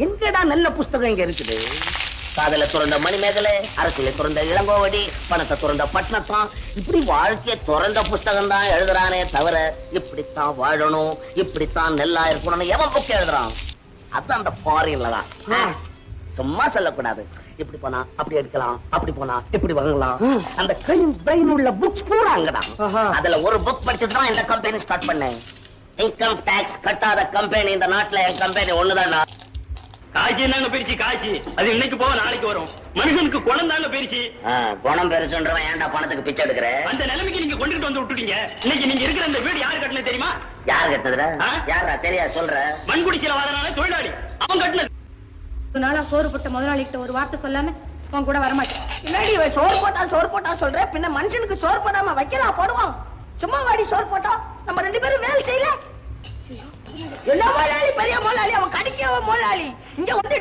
எங்கடா நல்ல புஸ்தகம் இங்க இருக்குது? காதல துறந்த மணிமேகலை, அரசியலை துறந்த இளங்கோவடி, பணத்தை துறந்த பட்னத்தான், இப்படி வாழ்க்கைய துறந்த புஸ்தகம் தான் எழுதுறானே தவிர இப்படித்தான் வாழணும், இப்படித்தான் நல்லா இருக்கணும்னு எவன் புக் எழுதுறான்? அதான் அந்த ஃபாரின்ல தான். சும்மா சொல்லக்கூடாது. இப்படி போனா அப்படி எடுக்கலாம், அப்படி போனா இப்படி வாங்கலாம். அந்த பிரெயின் உள்ள புக்ஸ் பூரா அங்கதான். அதுல ஒரு புக் படிச்சுட்டு தான் இந்த கம்பெனி ஸ்டார்ட் பண்ணேன். இன்கம் டாக்ஸ் கட்டாத கம்பெனி இந்த நாட்டுல என் கம்பெனி ஒண்ணுதான். காய்ச்சி என்னங்க பெருச்சு காய்ச்சி அது இன்னைக்கு போக நாளைக்கு வரும். மனுஷனுக்கு குணம் தாங்க பெருச்சு. குணம் பெருசுன்றவன் ஏன்டா பணத்துக்கு பிச்சை எடுக்கிற? அந்த நிலைமைக்கு நீங்க கொண்டுட்டு வந்து விட்டுட்டீங்க. இன்னைக்கு நீங்க இருக்கிற இந்த வீடு யாரு கட்டினது தெரியுமா? யார் கட்டினதுடா? யாரா தெரியாது சொல்ற? மண்குடிச்சல வாழனால தொழிலாளி அவன் கட்டினது. நாளா சோறு போட்ட முதலாளிகிட்ட ஒரு வார்த்தை சொல்லாம அவன் கூட வரமாட்டேன். முன்னாடி சோறு போட்டா சொல்ற, பின்ன மனுஷனுக்கு சோறு போடாம வைக்கலாம் போடுவான். சும்மா வாடி சோறு போட்டா நம்ம 2 பேரும் வேலை செய்யல. என்ன முதலாளி பெரிய முதலாளி, அவன் கடிக்க முதலாளி இங்க வந்து